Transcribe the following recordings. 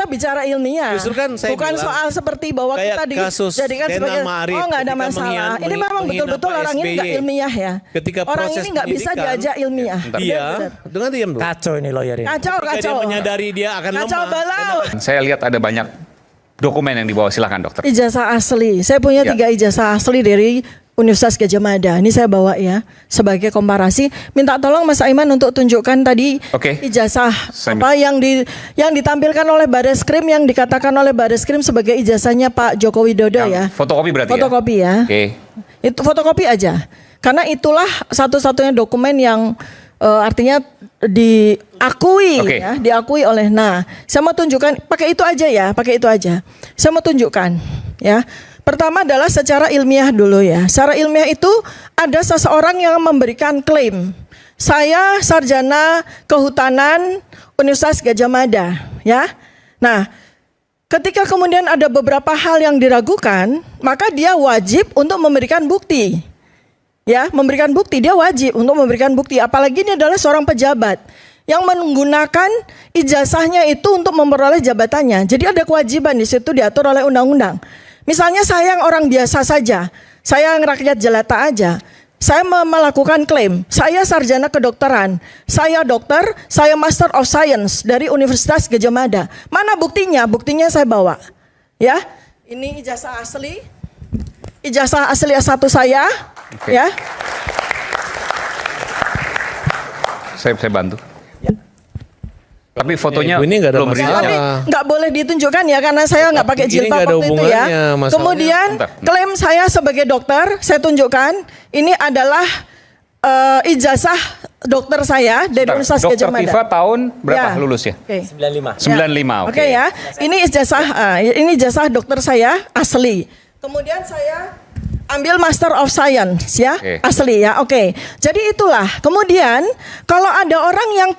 kita bicara ilmiah. Justru kan saya bukan bilang, soal seperti bahwa kayak kita dijadikan sebagai nggak ada masalah. Ini memang betul-betul orang ini nggak ilmiah ya. Ketika orang ini nggak bisa diajak ilmiah. Iya. Dengan diam dulu. Kacau ini lawyer ini. Kacau. Dia menyadari dia akan kacau lemah. balau. Saya lihat ada banyak dokumen yang dibawa, silakan dokter. Ijazah asli. Saya punya 3 ijazah asli dari Universitas Gadjah Mada. Ini saya bawa ya sebagai komparasi. Minta tolong Mas Aiman untuk tunjukkan tadi ijazah apa yang ditampilkan oleh Bareskrim, yang dikatakan oleh Bareskrim sebagai ijazahnya Pak Joko Widodo ya. Fotokopi berarti fotokopi ya. Itu fotokopi aja. Karena itulah satu-satunya dokumen yang artinya diakui ya, diakui oleh. Nah, saya mau tunjukkan pakai itu aja ya, pakai itu aja. Saya mau tunjukkan ya. Pertama adalah secara ilmiah dulu ya. Secara ilmiah itu ada seseorang yang memberikan klaim. Saya sarjana kehutanan Universitas Gadjah Mada ya. Nah, ketika kemudian ada beberapa hal yang diragukan, maka dia wajib untuk memberikan bukti. Ya, memberikan bukti, dia wajib untuk memberikan bukti. Apalagi ini adalah seorang pejabat yang menggunakan ijazahnya itu untuk memperoleh jabatannya. Jadi ada kewajiban di situ diatur oleh undang-undang. Misalnya saya yang orang biasa saja, saya yang rakyat jelata aja, saya melakukan klaim, saya sarjana kedokteran, saya dokter, saya Master of Science dari Universitas Gadjah Mada. Mana buktinya? Buktinya saya bawa. Ya, ini ijazah asli S1 saya. Ya. Saya bantu. Tapi fotonya ini nggak ada belum masalah. Tapi nggak boleh ditunjukkan ya karena saya nggak pakai jilbab waktu itu ya. Kemudian klaim saya sebagai dokter, saya tunjukkan ini adalah ijazah dokter saya dari Universitas Gadjah Mada. Dokter Tifa tahun berapa lulus ya? 95. Oke. Ya. Ini ijazah dokter saya asli. Kemudian saya ambil Master of Science ya, asli ya. Oke. Jadi itulah. Kemudian kalau ada orang yang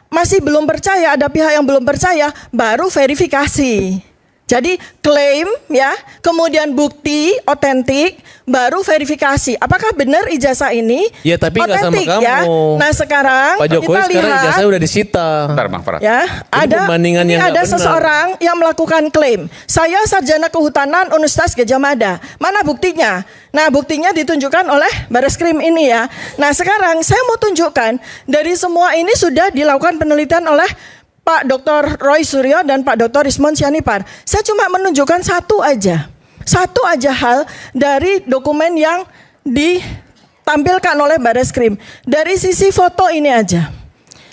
masih belum percaya, ada pihak yang belum percaya, baru verifikasi. Jadi klaim ya, kemudian bukti otentik, baru verifikasi. Apakah benar ijazah ini ya, tapi nggak sama kamu. Ya? Nah sekarang Pak Jokowi kita sekarang lihat, ijazah udah disita. Bentar, Bang Farad. Ya, ini ada seseorang yang melakukan klaim. Saya sarjana kehutanan Universitas Gadjah Mada. Mana buktinya? Nah buktinya ditunjukkan oleh Bareskrim ini ya. Nah sekarang saya mau tunjukkan dari semua ini sudah dilakukan penelitian oleh Pak Dr. Roy Suryo dan Pak Dr. Ismon Sianipar. Saya cuma menunjukkan satu aja hal dari dokumen yang ditampilkan oleh Bareskrim. Dari sisi foto ini aja.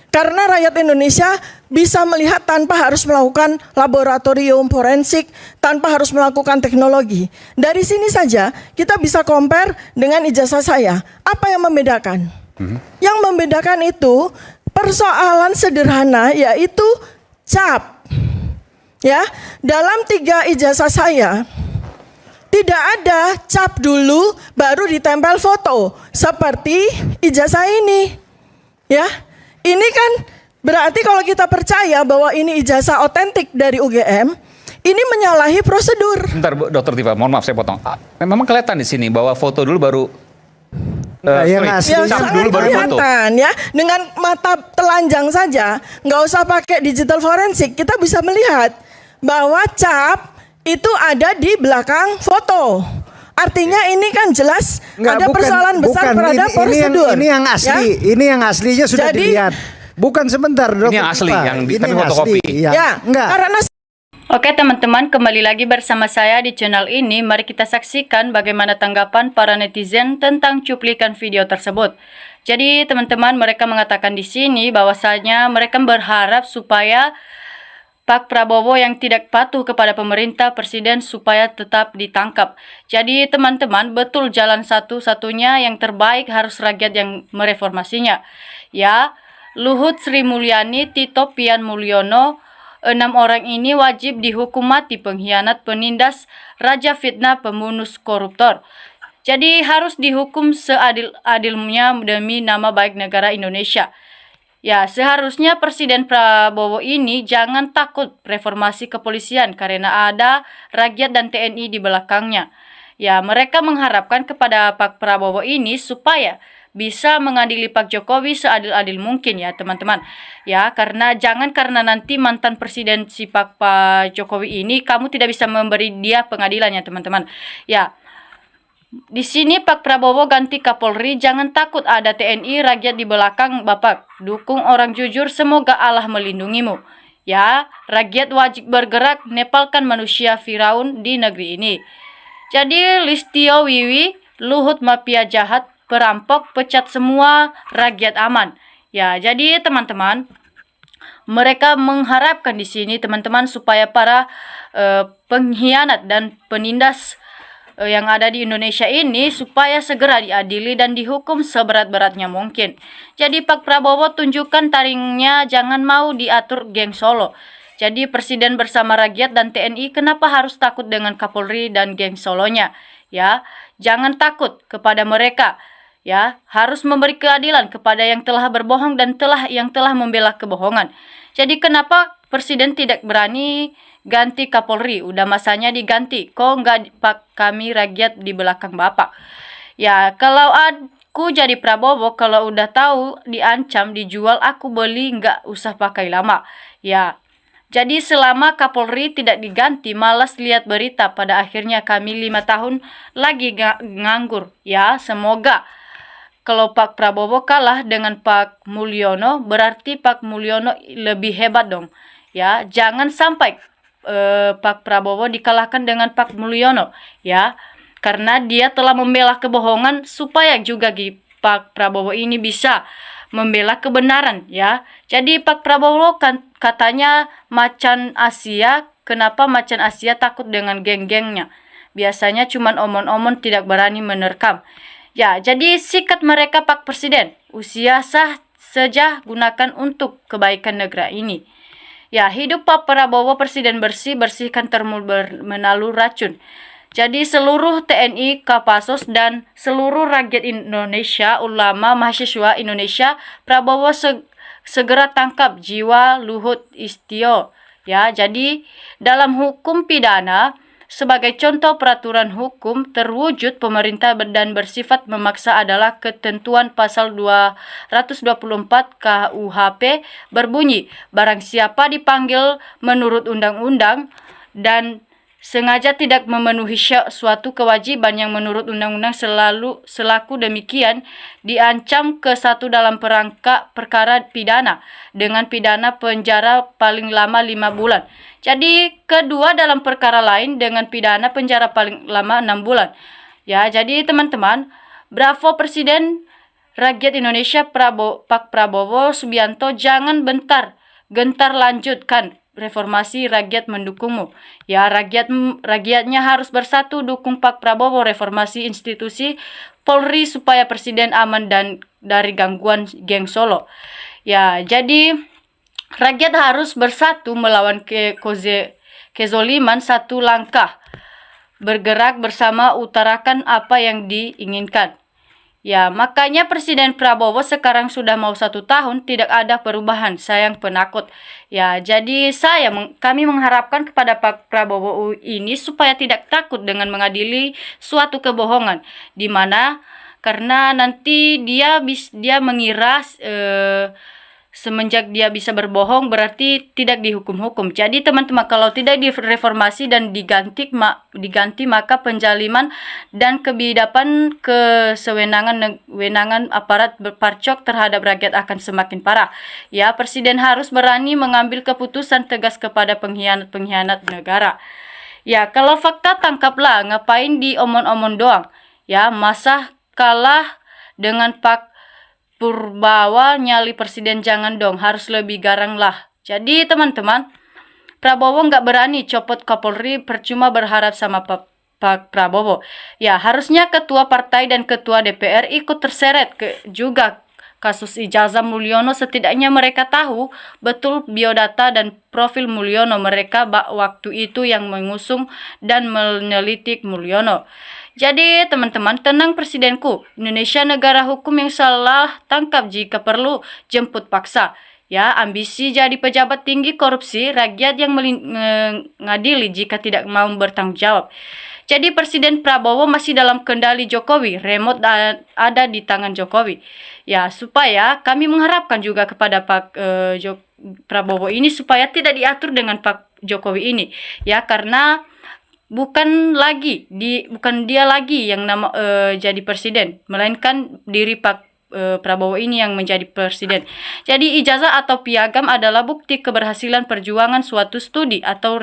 Karena rakyat Indonesia bisa melihat tanpa harus melakukan laboratorium forensik, tanpa harus melakukan teknologi. Dari sini saja kita bisa compare dengan ijazah saya. Apa yang membedakan? Yang membedakan itu persoalan sederhana, yaitu cap. Ya, dalam 3 ijazah saya tidak ada cap dulu baru ditempel foto seperti ijazah ini. Ya. Ini kan berarti kalau kita percaya bahwa ini ijazah otentik dari UGM, ini menyalahi prosedur. Bentar, Dokter Tifa, mohon maaf saya potong. Memang kelihatan di sini bahwa foto dulu baru yang aslinya dulu baru foto. Ya, dengan mata telanjang saja, nggak usah pakai digital forensik, kita bisa melihat bahwa cap itu ada di belakang foto. Artinya ini kan jelas ada persoalan besar terhadap prosedur. Ini yang asli, ini yang aslinya sudah dilihat. Bukan sebentar, Dokter. Ini yang asli, yang ini fotokopi. Ya, enggak. Karena Oke teman-teman, kembali lagi bersama saya di channel ini. Mari kita saksikan bagaimana tanggapan para netizen tentang cuplikan video tersebut. Jadi teman-teman, mereka mengatakan di sini bahwasanya mereka berharap supaya Pak Prabowo yang tidak patuh kepada pemerintah presiden supaya tetap ditangkap. Jadi teman-teman, betul jalan satu-satunya yang terbaik harus rakyat yang mereformasinya. Ya, Luhut Sri Mulyani, Tito Pian Mulyono, 6 orang ini wajib dihukum mati pengkhianat, penindas, raja fitnah, pembunuh, koruptor. Jadi harus dihukum seadil-adilnya demi nama baik negara Indonesia. Ya, seharusnya Presiden Prabowo ini jangan takut reformasi kepolisian karena ada rakyat dan TNI di belakangnya. Ya, mereka mengharapkan kepada Pak Prabowo ini supaya bisa mengadili Pak Jokowi seadil-adil mungkin ya teman-teman. Ya, karena jangan karena nanti mantan presiden si Pak Jokowi ini kamu tidak bisa memberi dia pengadilan ya teman-teman. Ya, di sini Pak Prabowo ganti Kapolri, jangan takut ada TNI rakyat di belakang Bapak. Dukung orang jujur, semoga Allah melindungimu. Ya, rakyat wajib bergerak, nepalkan manusia Firaun di negeri ini. Jadi Listio Wiwi, Luhut mafia jahat, perampok, pecat semua, rakyat aman. Ya, jadi teman-teman, mereka mengharapkan di sini teman-teman supaya para pengkhianat dan penindas yang ada di Indonesia ini supaya segera diadili dan dihukum seberat-beratnya mungkin. Jadi Pak Prabowo tunjukkan taringnya, jangan mau diatur geng Solo. Jadi presiden bersama rakyat dan TNI kenapa harus takut dengan Kapolri dan geng Solonya? Ya, jangan takut kepada mereka. Ya, harus memberi keadilan kepada yang telah berbohong dan yang telah membela kebohongan. Jadi kenapa presiden tidak berani ganti Kapolri? Udah masanya diganti. Kok nggak Pak, kami rakyat di belakang Bapak? Ya, kalau aku jadi Prabowo, kalau udah tahu diancam, dijual, aku beli, nggak usah pakai lama. Ya, jadi selama Kapolri tidak diganti, malas lihat berita. Pada akhirnya kami 5 tahun lagi nganggur. Ya, semoga kalau Pak Prabowo kalah dengan Pak Mulyono, berarti Pak Mulyono lebih hebat dong. Ya, jangan sampai Pak Prabowo dikalahkan dengan Pak Mulyono. Ya, karena dia telah membela kebohongan supaya juga Pak Prabowo ini bisa membela kebenaran. Ya, jadi Pak Prabowo kan katanya macan Asia. Kenapa macan Asia takut dengan geng-gengnya? Biasanya cuman omon-omon, tidak berani menerkam. Ya, jadi sikat mereka Pak Presiden. Usia sah saja gunakan untuk kebaikan negara ini. Ya, hidup Pak Prabowo presiden bersih, bersihkan menalu racun. Jadi seluruh TNI, Kopassus dan seluruh rakyat Indonesia, ulama, mahasiswa Indonesia, Prabowo segera tangkap jiwa Luhut Istio. Ya, jadi dalam hukum pidana sebagai contoh peraturan hukum terwujud pemerintah dan bersifat memaksa adalah ketentuan pasal 224 KUHP berbunyi, barang siapa dipanggil menurut undang-undang dan sengaja tidak memenuhi suatu kewajiban yang menurut undang-undang selaku demikian diancam ke satu dalam perkara pidana dengan pidana penjara paling lama 5 bulan. Jadi kedua dalam perkara lain dengan pidana penjara paling lama 6 bulan. Ya, jadi teman-teman, bravo Presiden Rakyat Indonesia Pak Prabowo Subianto, jangan gentar lanjutkan reformasi, rakyat mendukungmu. Ya, rakyatnya harus bersatu dukung Pak Prabowo, reformasi institusi Polri supaya presiden aman dan dari gangguan geng Solo. Ya, jadi rakyat harus bersatu melawan kezoliman, satu langkah bergerak bersama utarakan apa yang diinginkan. Ya, makanya Presiden Prabowo sekarang sudah mau 1 tahun tidak ada perubahan. Sayang penakut. Ya, jadi kami mengharapkan kepada Pak Prabowo ini supaya tidak takut dengan mengadili suatu kebohongan, di mana karena nanti dia mengira semenjak dia bisa berbohong berarti tidak dihukum-hukum. Jadi teman-teman, kalau tidak direformasi dan diganti maka penjaliman dan kebidapan kewenangan aparat berparcok terhadap rakyat akan semakin parah. Ya, presiden harus berani mengambil keputusan tegas kepada pengkhianat negara. Ya, kalau fakta tangkaplah, ngapain diomong-omong doang. Ya, masa kalah dengan Pak Purbawa nyali presiden, jangan dong, harus lebih garang lah. Jadi teman-teman, Prabowo nggak berani copot Kapolri, percuma berharap sama Pak Prabowo. Ya, harusnya ketua partai dan ketua DPR ikut terseret juga kasus ijazah Mulyono. Setidaknya mereka tahu betul biodata dan profil Mulyono. Mereka waktu itu yang mengusung dan meneliti Mulyono. Jadi teman-teman, tenang presidenku. Indonesia negara hukum yang salah tangkap jika perlu jemput paksa. Ya, ambisi jadi pejabat tinggi korupsi, rakyat yang mengadili jika tidak mau bertanggung jawab. Jadi Presiden Prabowo masih dalam kendali Jokowi, remote ada di tangan Jokowi. Ya, supaya kami mengharapkan juga kepada Pak Prabowo ini supaya tidak diatur dengan Pak Jokowi ini. Ya, karena bukan dia lagi yang jadi presiden, melainkan diri Pak Prabowo ini yang menjadi presiden. Jadi ijazah atau piagam adalah bukti keberhasilan perjuangan suatu studi atau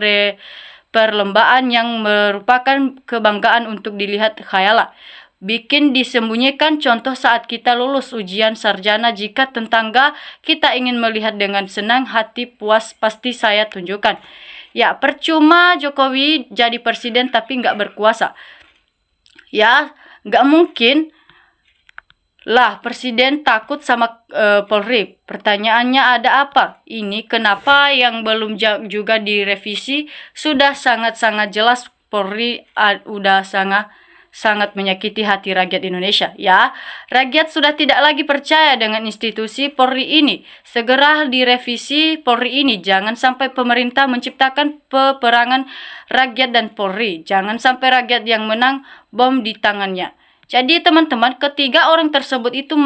perlombaan yang merupakan kebanggaan untuk dilihat khayalah. Bikin disembunyikan, contoh saat kita lulus ujian sarjana, jika tetangga kita ingin melihat dengan senang hati puas, pasti saya tunjukkan. Ya, percuma Jokowi jadi presiden tapi nggak berkuasa. Ya, nggak mungkin lah presiden takut sama Polri. Pertanyaannya ada apa? Ini kenapa yang belum juga direvisi? Sudah sangat-sangat jelas Polri udah sangat menyakiti hati rakyat Indonesia. Ya, rakyat sudah tidak lagi percaya dengan institusi Polri ini. Segera direvisi Polri ini. Jangan sampai pemerintah menciptakan peperangan rakyat dan Polri. Jangan sampai rakyat yang menang, bom di tangannya. Jadi teman-teman, ketiga orang tersebut itu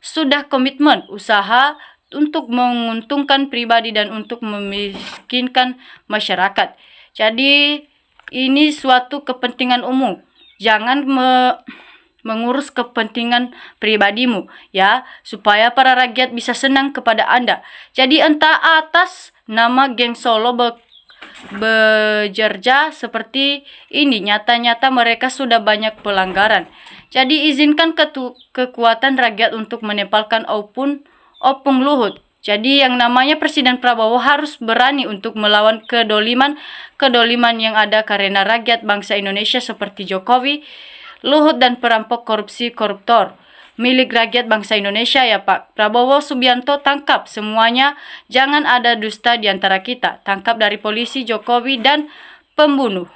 sudah komitmen usaha untuk menguntungkan pribadi dan untuk memiskinkan masyarakat. Jadi ini suatu kepentingan umum. Jangan mengurus kepentingan pribadimu, ya, supaya para rakyat bisa senang kepada Anda. Jadi entah atas nama geng Solo bekerja seperti ini, nyata-nyata mereka sudah banyak pelanggaran. Jadi izinkan kekuatan rakyat untuk menempelkan opung Luhut. Jadi yang namanya Presiden Prabowo harus berani untuk melawan kedoliman yang ada karena rakyat bangsa Indonesia seperti Jokowi, Luhut dan perampok koruptor. Milik rakyat bangsa Indonesia ya Pak Prabowo Subianto, tangkap semuanya, jangan ada dusta di antara kita. Tangkap dari polisi, Jokowi dan pembunuh.